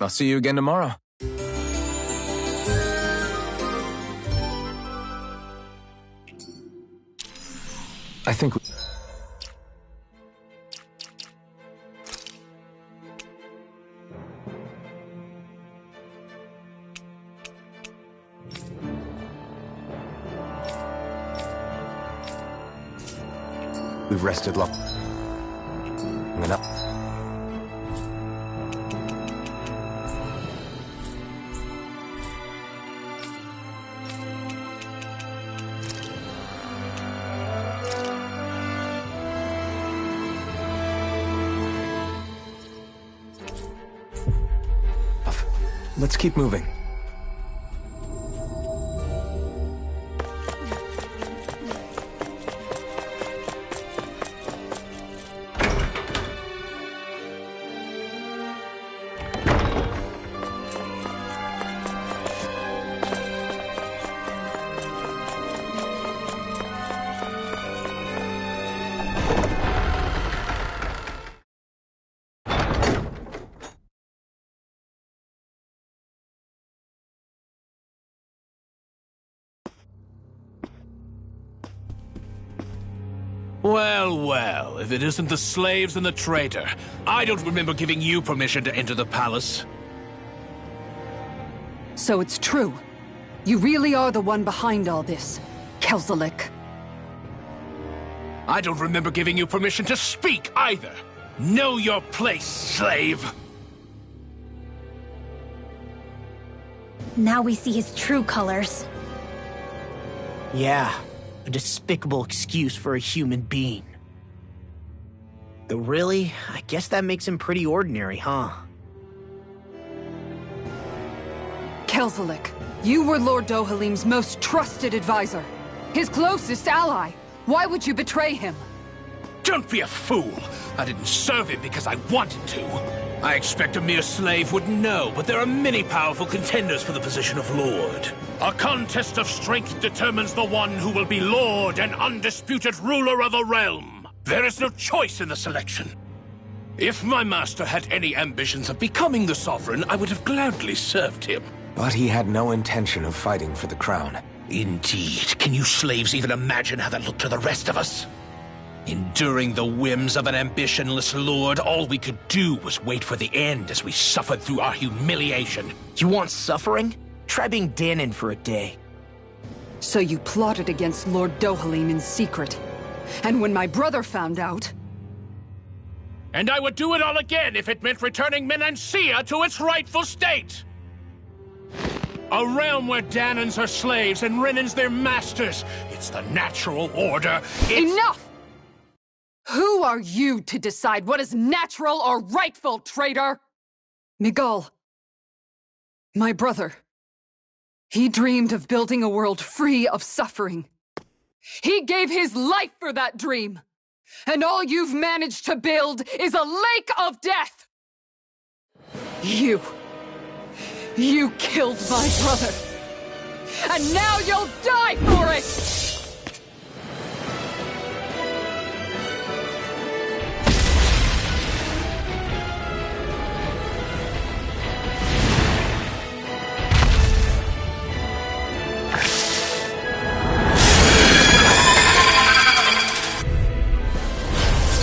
I'll see you again tomorrow. I think... We've rested long enough. Let's keep moving. Well, well, if it isn't the slaves and the traitor. I don't remember giving you permission to enter the palace. So it's true. You really are the one behind all this, Kelzelik. I don't remember giving you permission to speak either. Know your place, slave. Now we see his true colors. Yeah, a despicable excuse for a human being. Though really, I guess that makes him pretty ordinary, huh? Kelzelik, you were Lord Dohalim's most trusted advisor. His closest ally. Why would you betray him? Don't be a fool! I didn't serve him because I wanted to. I expect a mere slave would know, but there are many powerful contenders for the position of Lord. A contest of strength determines the one who will be Lord and undisputed ruler of a realm. There is no choice in the selection. If my master had any ambitions of becoming the Sovereign, I would have gladly served him. But he had no intention of fighting for the crown. Indeed. Can you slaves even imagine how that looked to the rest of us? Enduring the whims of an ambitionless lord, all we could do was wait for the end as we suffered through our humiliation. You want suffering? Try being Dahnan for a day. So you plotted against Lord Dohalim in secret. And when my brother found out... And I would do it all again if it meant returning Menancia to its rightful state! A realm where Dahnans are slaves and Renans their masters. It's the natural order. Enough! Who are you to decide what is natural or rightful, traitor? Miguel. My brother. He dreamed of building a world free of suffering. He gave his life for that dream. And all you've managed to build is a lake of death! You killed my brother! And now you'll die for it!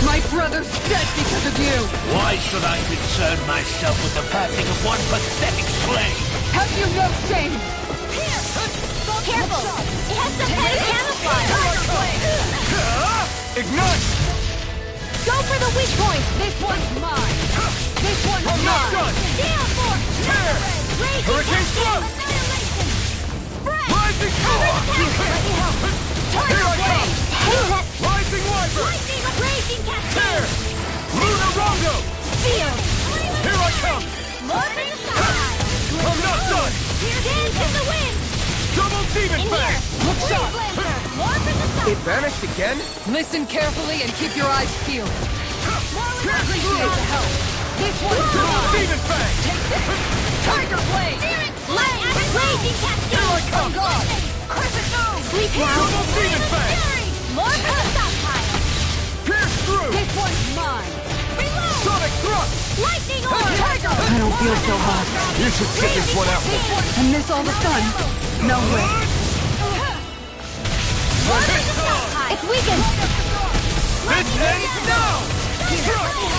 My brother's dead because of you! Why should I concern myself with the passing of one pathetic slave? Have you no shame? Here! Careful! It has some kind of camouflage! Ignite! Go for the weak point! This one's mine! This one's I'm not mine! done! Down force! Here! Raging Hurricane Cascade! Slope! Annihilation! Spread! Rising power! Tiger Here I Blade! Rising Wyvern! Lightning! Raging Here! Cascade! Luna Rondo! Field! Here I come! Morphin Sky! I'm not done! Dance in the wind! Double Demon In Fang! here! Looks up! Lancer! Morphin the Sky! It vanished again? Listen carefully and keep your eyes peeled. Pierce Appreciate through! the help. This one's Double mine! Demon Fang! Tiger Blade! Light! Raging Cascade! Here I come! Crescent Moon! Sleep now! Double Demon Fang! Morphin the Stockpile! Pierce through! This one's mine! Reload! Sonic Sonic thrust! Lightning orb! Tiger! I don't feel so hot. You should sit this one out. And miss all the fun. No way. It's weakened! This ends now!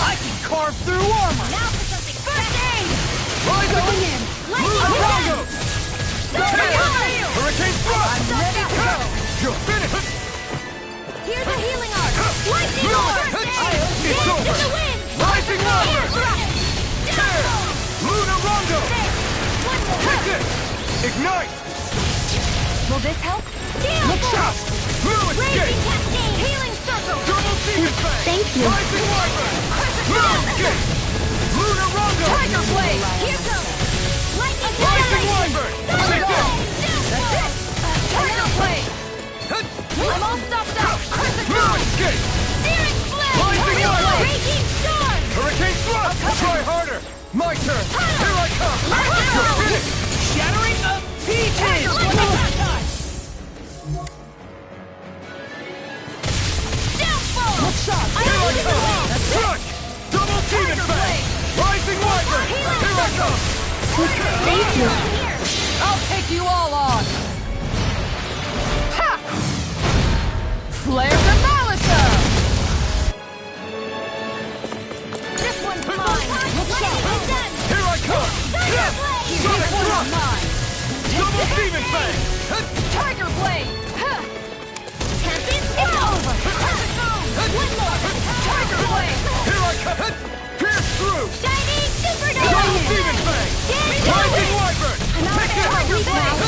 I can carve through armor! Now for something first aid! Rise Going in. Blue Rongo! Hurricane Hurricane thrust! I'm ready to go. You're finished! Here's a healing arc! Lightning orb! It's Dance over! in the wind! Rising Water! Down! Luna Rondo! One more! Take this! Ignite! Will this help? Gale Look shot! Force! Blue Raging escape! Cascade! Healing Circle! Double Demon Fang! Thank you. Rising Wyvern! Blue escape! Luna Rondo! Tiger Blade. Here comes! Lightning Rising Annihilation! Wyvern! Take this! That's it. Tiger Blade. I'm all stopped out. Blue escape! Searing Flame! Rising Wyvern! Raging Storm! Hurricane thrust! Try harder! My turn! Here I come! You're finished! Shattering of peaches! Downfall! Shot. Here I come! Crush! Double Demon Fang! Rising Wyvern! Here I come! Thank you. I'll take you all on. Ha! Flare the Malisa. This one's mine! Lightning done! Here I come! Thunder Blade! Sonic This thrust! one's mine. Double Demon Fang! Tiger Blade. Ha! Tempest, it's over! One more! Tiger Blade. Here I come! Pierce through! Shining Supernova! Double Demon Fang! Rising Wyvern! Take it! Tiger Blade!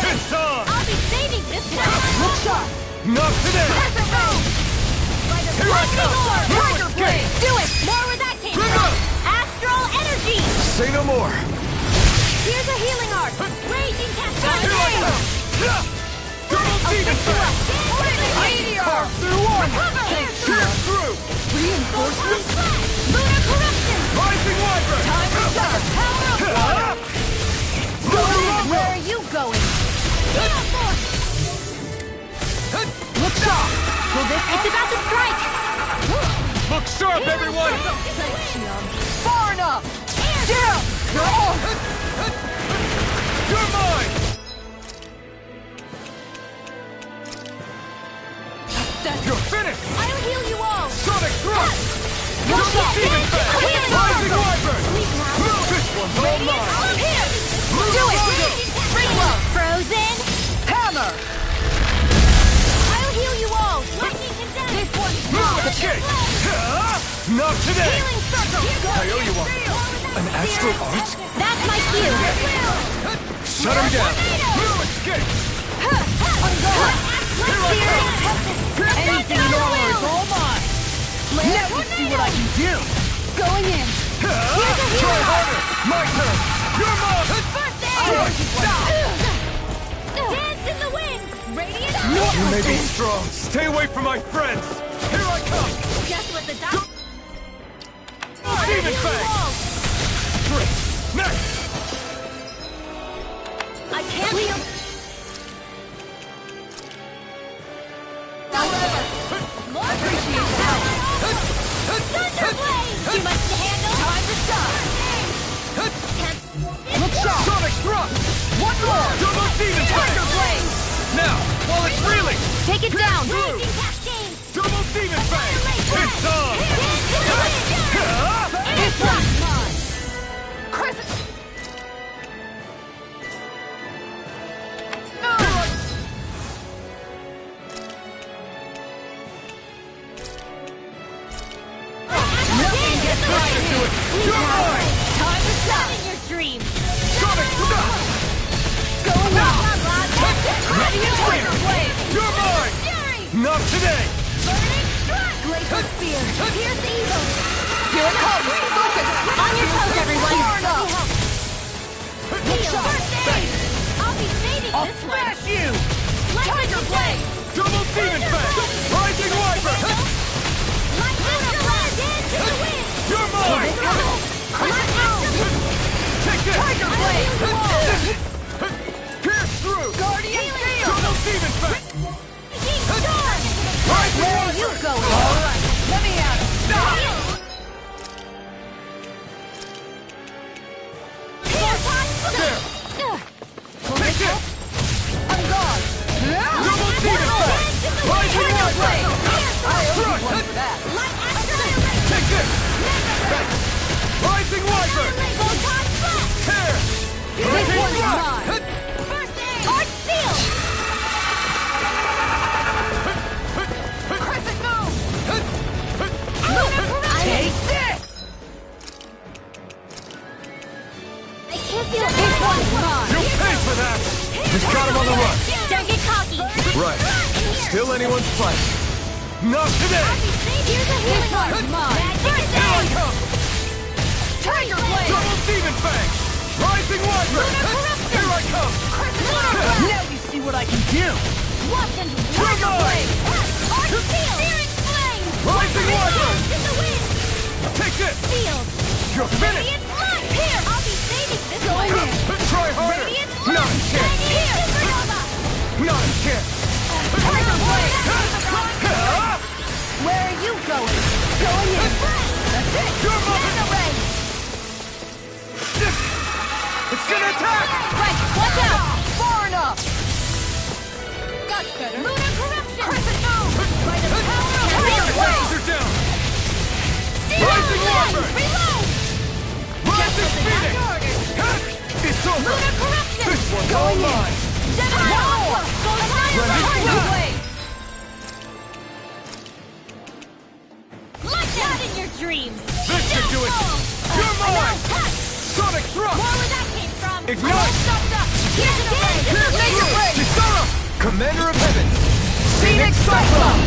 It's on! I'll be saving this one! Shot. Not today! Here I come! Tiger Blade. Do it! More where that came Bring from! up! Astral Energy! Say no more! Here's a healing arc! Raging Here I Cascade! come! Double Demon Fang! Meteor. Carve through one! Pierce Pierce through! Reinforcements. Lunar Corruption! Rising Wyvern! Time to start. Power of water. Luna Rondo! Where are you going? Gale Force! Look sharp. It's about to strike! Look sharp, everyone! Far enough. Down. You're on. You're mine! You're finished! I'll heal you all! Sonic thrust! Go Double get Demon it! Fang! Healing Rising Circle! Wyvern! Sleep now! This one's all mine! I'm here! Do it! Bring love! Frozen! Hammer. I'll heal you all! Lightning condemned! This one's Blue mine! escape! Not today! Healing Circle! I owe you one. An astral art? That's my cue! Shut him down! Blue escape! Anything lower is all mine. Let me see what I can do. Going in. Try harder! My turn! You're mine! Dance in the wind! Radiant You may be strong. Stay away from my friends! Here I come! Just what the doctor... Demon Fang! Next! I can't heal... Appreciate the help. Thunderblade! Too much to handle? Time to shine. Look sharp. Sonic thrust! One more. Double Demon Fang! Tiger Blade. Now, while it's reeling! Take it down! through. Raging Cascade! Double Demon Fang! It's on! Dance in the wind! This one's mine. Crescent. Nothing gets Let's do it! You're mine! Time to Not shine. in your dreams! Sonic thrust! Going Now! out. Radiant Tiger Blade. You're mine! Fury! Not today! Burning Strike! Glacial Spear. Here's the evil! Here it comes. Focus. On your toes, everyone! Far enough. Heal! First aid! I'll be saving I'll this one! smash you! Tiger Blade. Double Demon Fang! Rising Wyvern! Lightning Blade! Dance in the wind! You're mine! Take this! Tiger Blade. Pierce through! Guardian Field. Double Demon Fang! Storm! Rising Where are Wyvern! you going? All right. Let me out. Light Accelerator! Take this! Mega Ray! Rising Wyvern! Photon Blast! Tear! Hurricane one's Rock! mine. Hit! First aid! Arc Field! Crescent Moon! Lunar Corruption! Take this! I can't feel This one's mine! You pay for that! Just got him on the run! Don't get cocky! Right. Still anyone's fight. Not today! Here's a healing one's arc! mine. First Here I aid! come! Tiger Blade! Double Demon Fang! Rising Wyvern! Here I come! Lunar Blast! Now you see what I can do! Watson's Come on! Blade! Arc Field! Searing Flame! Rising Wyvern! In the wind! Take this! Field! You're finished! Radiant Light! Here! I'll be saving this one! Try harder! Radiant Not Light! a chance! Here! Supernova! Not a chance! Tiger Blade! Where are you going? Going in! That's it! You're Mega Ray! It's gonna attack! Right! Watch out! Far enough! That's better! Lunar Corruption! Crescent Moon! By the power of Tiger Tiger Blades are down! Rising Wyvern! Reload! Rising Phoenix! It's over! Lunar Corruption! This one's all mine! Like that in your dreams! This should do it! You're mine! Sonic Thrust! More where that came from! Ignite! Here's an array! Kisara! Commander of Heaven! Phoenix Cyclone!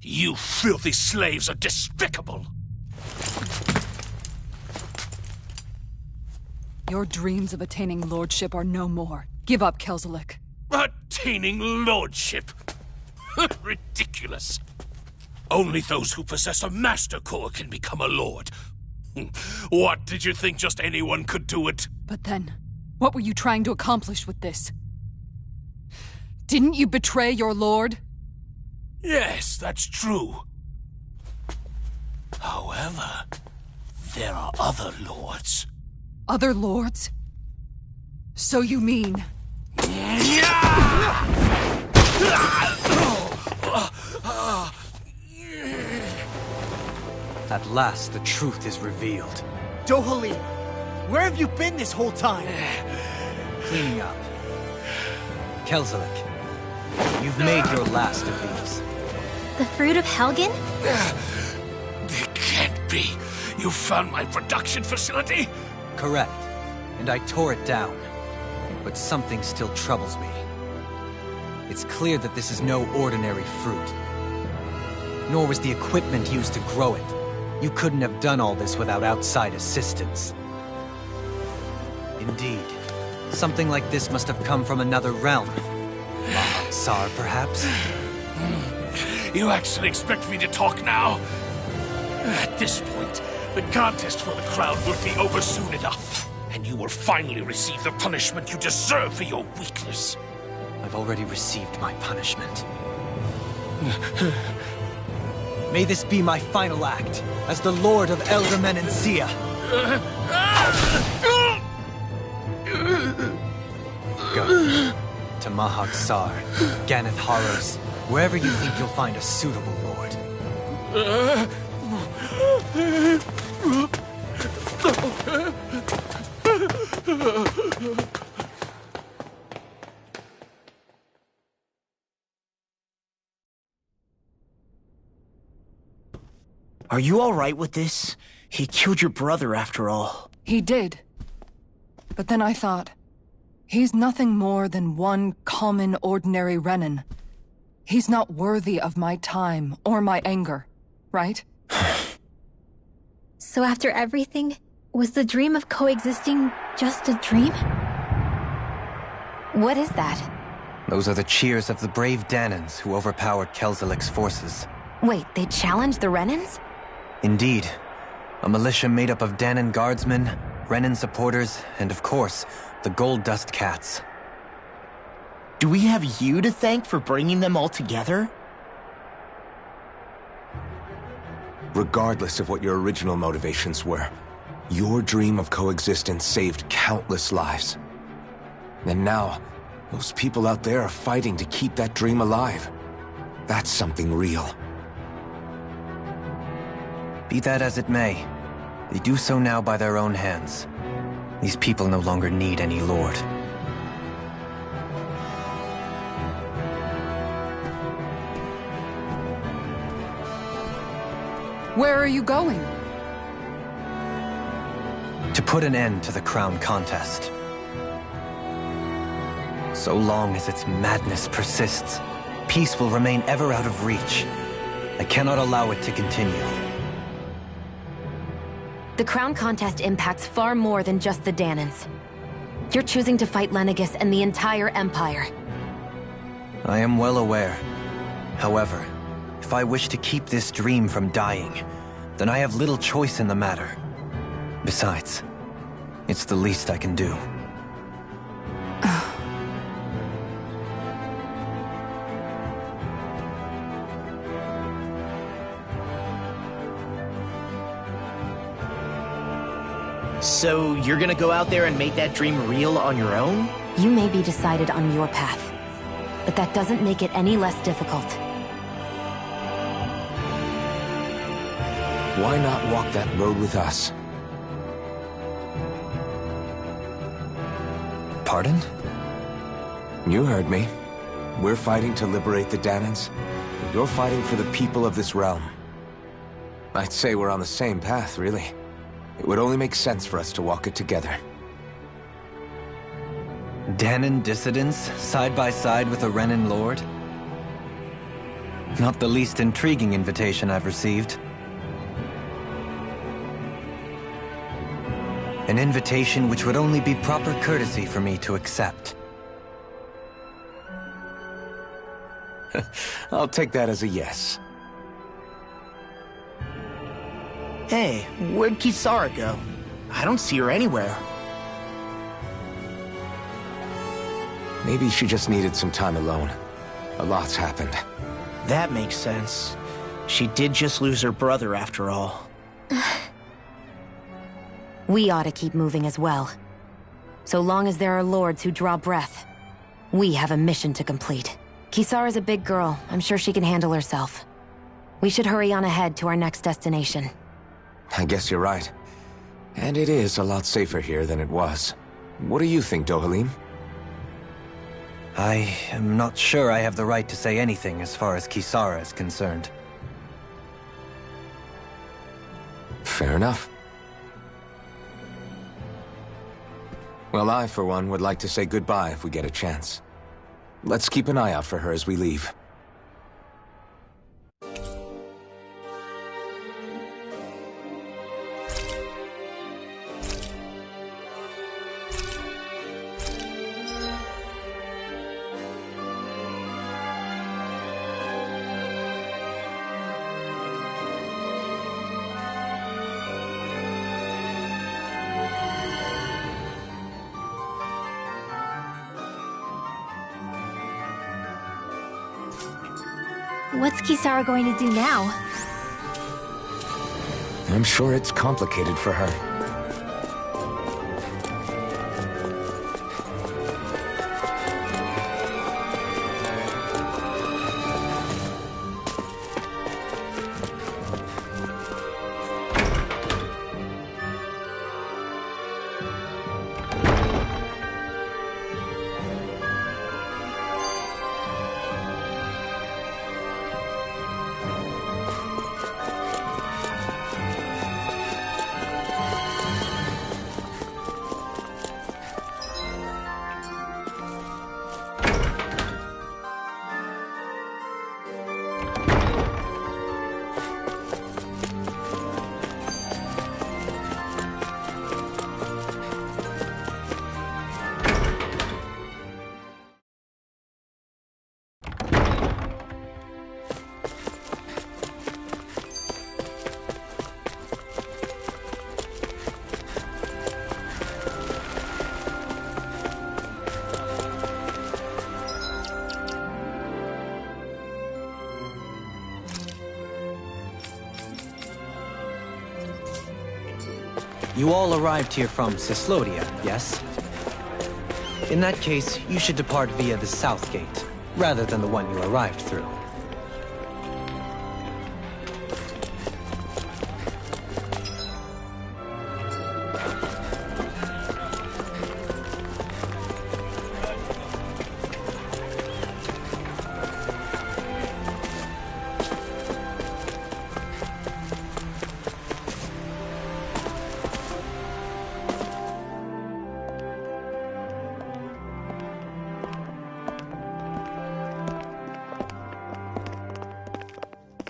You filthy slaves are despicable! Your dreams of attaining lordship are no more. Give up, Kelzelik. Attaining lordship? Ridiculous. Only those who possess a master core can become a lord. What, did you think just anyone could do it? But then, what were you trying to accomplish with this? Didn't you betray your lord? Yes, that's true. However, there are other lords. Other lords? So you mean... At last, the truth is revealed. Dohalim, where have you been this whole time? Cleaning up. Kelzelik, you've made your last of these. The fruit of Helgen? It can't be. You found my production facility? Correct. And I tore it down. But something still troubles me. It's clear that this is no ordinary fruit. Nor was the equipment used to grow it. You couldn't have done all this without outside assistance. Indeed. Something like this must have come from another realm. Mahag Saar, perhaps? You actually expect me to talk now? At this point, the contest for the crown will be over soon enough. And you will finally receive the punishment you deserve for your weakness. I've already received my punishment. May this be my final act as the Lord of Elder Menancia. Go to Mahag Saar, Ganath Haros, wherever you think you'll find a suitable lord. Are you alright with this? He killed your brother after all. He did. But then I thought, he's nothing more than one common, ordinary Renan. He's not worthy of my time or my anger, right? So after everything, was the dream of coexisting just a dream? What is that? Those are the cheers of the brave Danans who overpowered Kelzelik's forces. Wait, they challenged the Renans? Indeed. A militia made up of Danan guardsmen, Renan supporters, and of course, the Gold Dust Cats. Do we have you to thank for bringing them all together? Regardless of what your original motivations were, Your dream of coexistence saved countless lives. And now, those people out there are fighting to keep that dream alive. That's something real. Be that as it may, they do so now by their own hands. These people no longer need any lord. Where are you going? To put an end to the crown contest. So long as its madness persists, peace will remain ever out of reach. I cannot allow it to continue. The crown contest impacts far more than just the Dahnans. You're choosing to fight Lenegis and the entire Empire. I am well aware. However, if I wish to keep this dream from dying, then I have little choice in the matter. Besides, it's the least I can do. So you're gonna go out there and make that dream real on your own? You may be decided on your path, but that doesn't make it any less difficult. Why not walk that road with us? Pardon? You heard me. We're fighting to liberate the Dahnans, and you're fighting for the people of this realm. I'd say we're on the same path, really. It would only make sense for us to walk it together. Dahnan dissidents, side by side with a Renan lord? Not the least intriguing invitation I've received. An invitation which would only be proper courtesy for me to accept. I'll take that as a yes. Hey, where'd Kisara go? I don't see her anywhere. Maybe she just needed some time alone. A lot's happened. That makes sense. She did just lose her brother after all. We ought to keep moving as well. So long as there are lords who draw breath, we have a mission to complete. Kisara's a big girl. I'm sure she can handle herself. We should hurry on ahead to our next destination. I guess you're right. And it is a lot safer here than it was. What do you think, Dohalim? I am not sure I have the right to say anything as far as Kisara is concerned. Fair enough. Well, I, for one, would like to say goodbye if we get a chance. Let's keep an eye out for her as we leave. What's Kisara going to do now? I'm sure it's complicated for her. You all arrived here from Cyslodia, yes? In that case, you should depart via the south gate, rather than the one you arrived through.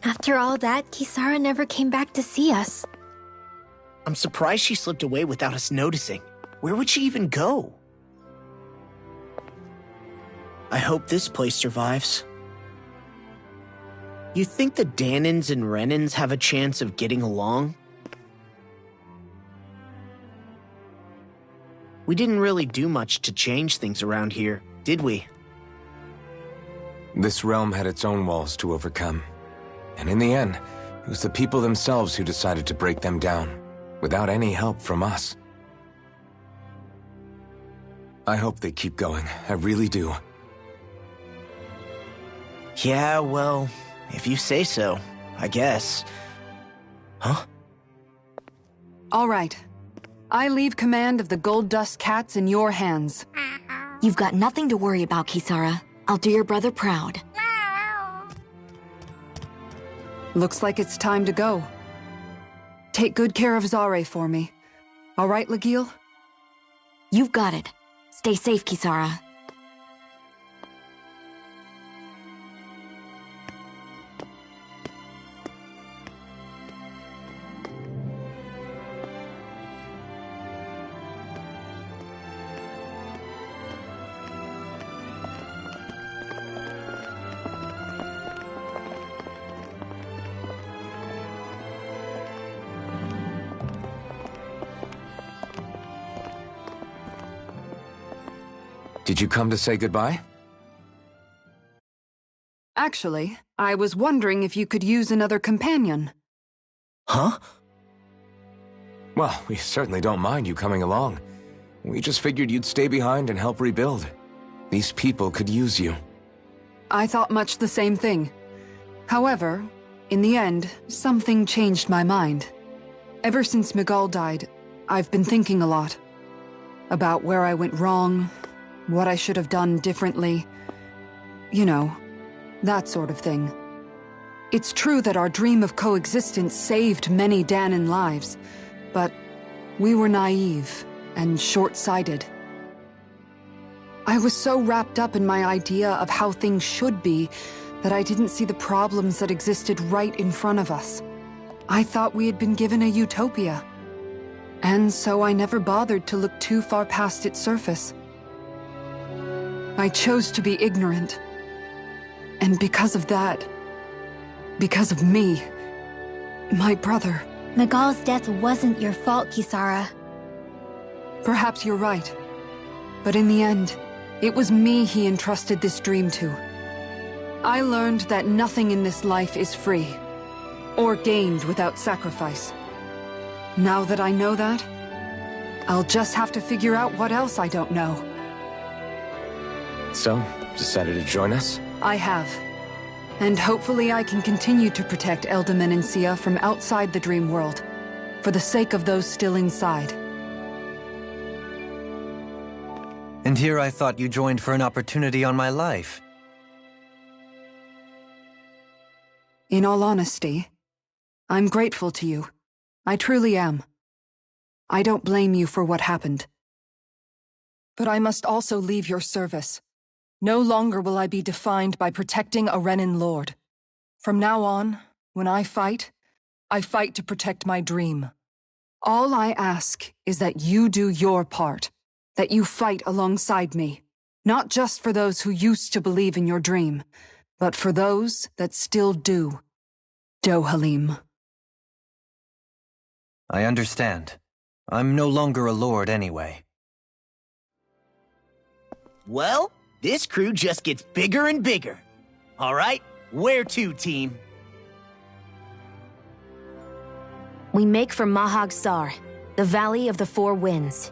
After all that, Kisara never came back to see us. I'm surprised she slipped away without us noticing. Where would she even go? I hope this place survives. You think the Dahnans and Renans have a chance of getting along? We didn't really do much to change things around here, did we? This realm had its own walls to overcome. And in the end, it was the people themselves who decided to break them down, without any help from us. I hope they keep going, I really do. Yeah, well, if you say so, I guess. Huh? All right. I leave command of the Gold Dust Cats in your hands. You've got nothing to worry about, Kisara. I'll do your brother proud. Looks like it's time to go. Take good care of Zare for me. All right, Lagiel? You've got it. Stay safe, Kisara. Did you come to say goodbye? Actually, I was wondering if you could use another companion. Huh? Well, we certainly don't mind you coming along. We just figured you'd stay behind and help rebuild. These people could use you. I thought much the same thing. However, in the end, something changed my mind. Ever since Miguel died, I've been thinking a lot. About where I went wrong, what I should have done differently. You know, that sort of thing. It's true that our dream of coexistence saved many Dahnan lives, but we were naive and short-sighted. I was so wrapped up in my idea of how things should be that I didn't see the problems that existed right in front of us. I thought we had been given a utopia. And so I never bothered to look too far past its surface. I chose to be ignorant. And because of that, because of me, my brother... Miguel's death wasn't your fault, Kisara. Perhaps you're right. But in the end, it was me he entrusted this dream to. I learned that nothing in this life is free, or gained without sacrifice. Now that I know that, I'll just have to figure out what else I don't know. So, decided to join us? I have. And hopefully I can continue to protect Elde Menancia from outside the dream world, for the sake of those still inside. And here I thought you joined for an opportunity on my life. In all honesty, I'm grateful to you. I truly am. I don't blame you for what happened. But I must also leave your service. No longer will I be defined by protecting a Renan lord. From now on, when I fight to protect my dream. All I ask is that you do your part, that you fight alongside me, not just for those who used to believe in your dream, but for those that still do. Dohalim. I understand. I'm no longer a lord anyway. Well, this crew just gets bigger and bigger. All right, where to, team? We make for Mahag Sar. The Valley of the Four Winds.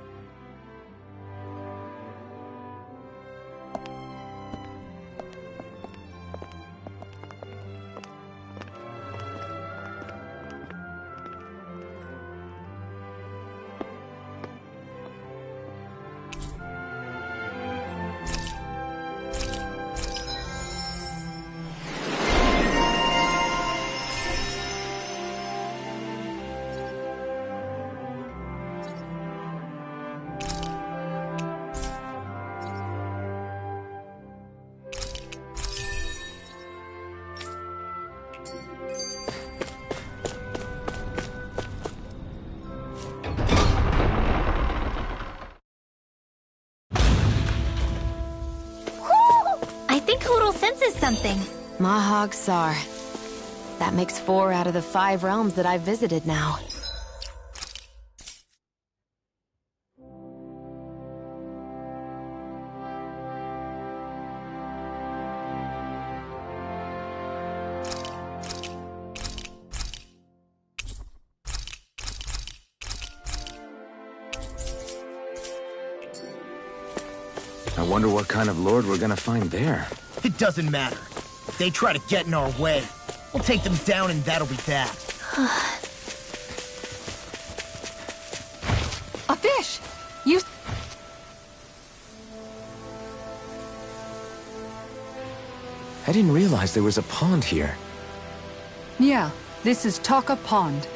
I think Hootle senses something. Mahag Sar. That makes 4 out of the 5 realms that I've visited now. I wonder what kind of lord we're gonna find there. It doesn't matter. If they try to get in our way, we'll take them down and that'll be that. A fish! You... I didn't realize there was a pond here. Yeah, this is Taka Pond.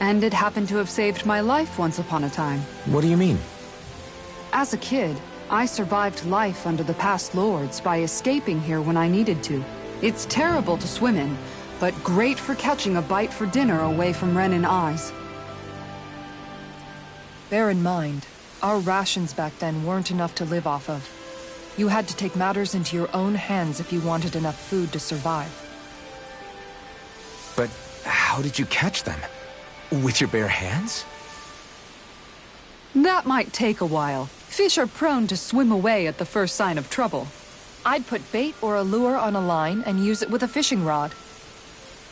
And it happened to have saved my life once upon a time. What do you mean? As a kid, I survived life under the past lords by escaping here when I needed to. It's terrible to swim in, but great for catching a bite for dinner away from Ren and eyes. Bear in mind, our rations back then weren't enough to live off of. You had to take matters into your own hands if you wanted enough food to survive. But how did you catch them? With your bare hands? That might take a while. Fish are prone to swim away at the first sign of trouble. I'd put bait or a lure on a line and use it with a fishing rod.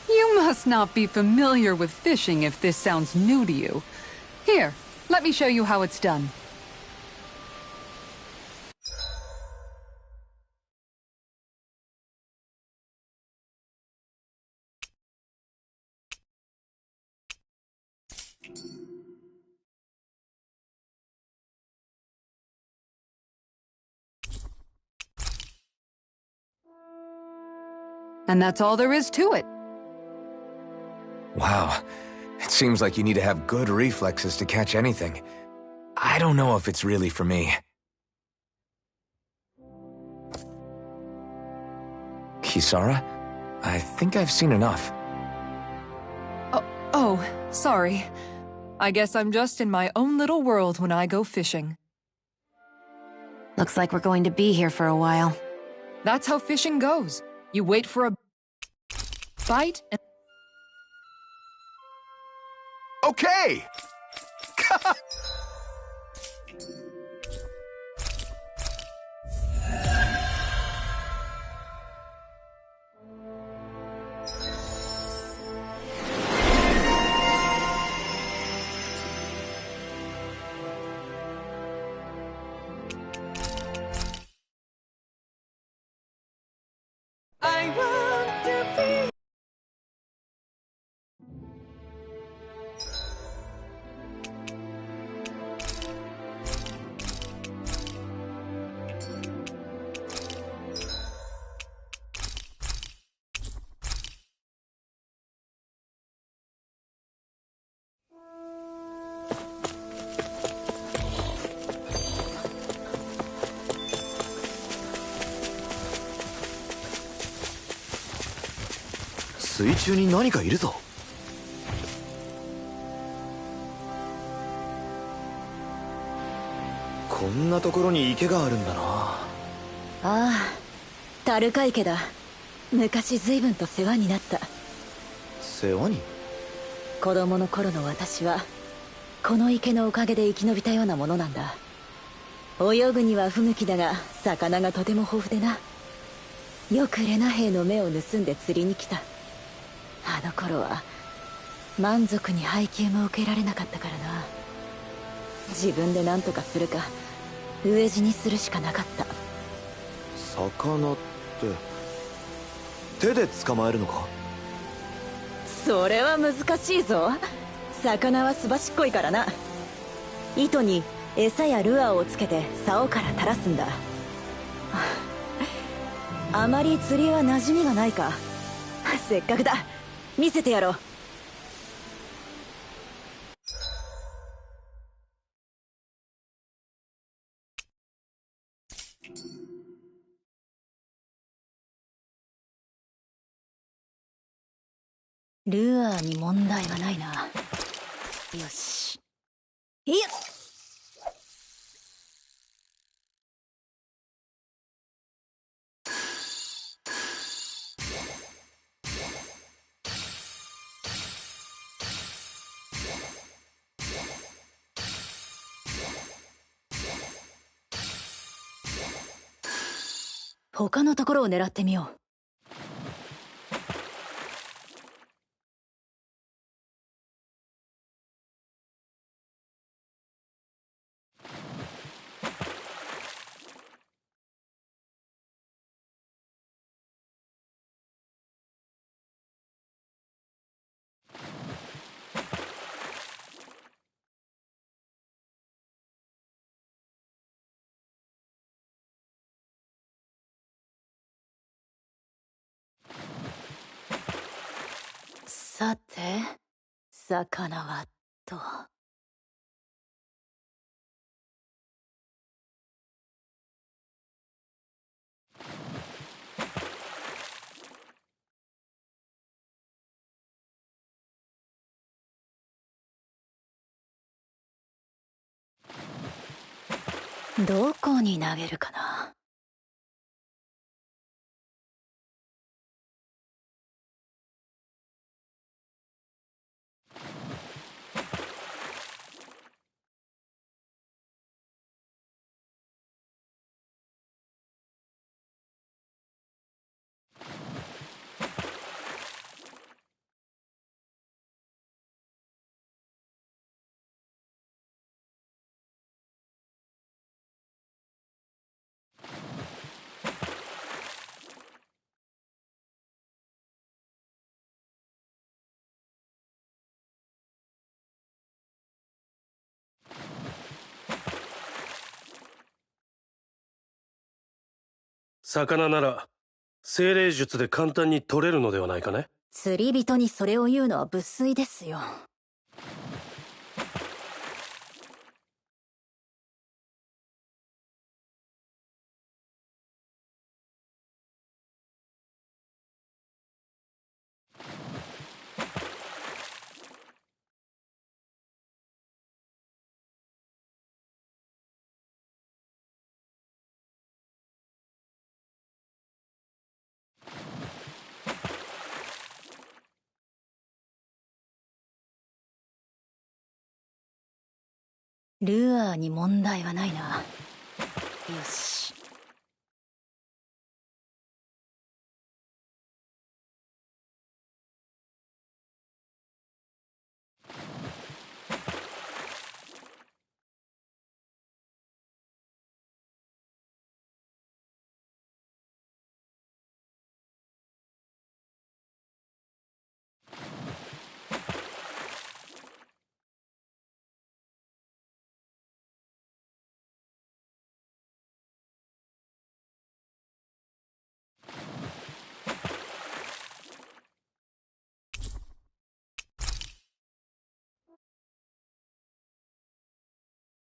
You must not be familiar with fishing if this sounds new to you. Here, let me show you how it's done. And that's all there is to it. Wow. It seems like you need to have good reflexes to catch anything. I don't know if it's really for me. Kisara? I think I've seen enough. Oh, sorry. I guess I'm just in my own little world when I go fishing. Looks like we're going to be here for a while. That's how fishing goes. You wait for a bite and... Okay! I want to be... Ah, タルカ池だ。昔随分と世話になった。世話に？子供の頃の私はこの池のおかげで生き延びたようなものなんだ。泳ぐには不向きだが魚がとても豊富でな。よくレナ兵の目を盗んで釣りに来た。あの頃は満足に配給も受けられなかったからな。自分で何とかするか飢え死にするしかなかった。魚って手で捕まえるのか？それは難しいぞ。魚はすばしっこいからな。糸に餌やルアーをつけて竿から垂らすんだ。あまり釣りは馴染みがないか。せっかくだ、見せてやろう。ルアーに問題はないな。よし。いやっ、他のところを狙ってみよう。さて、魚はと。どこに投げるかな。魚なら精霊術で簡単に取れるのではないかね。釣り人にそれを言うのは無粋ですよ。ルアーに問題はないな。よし。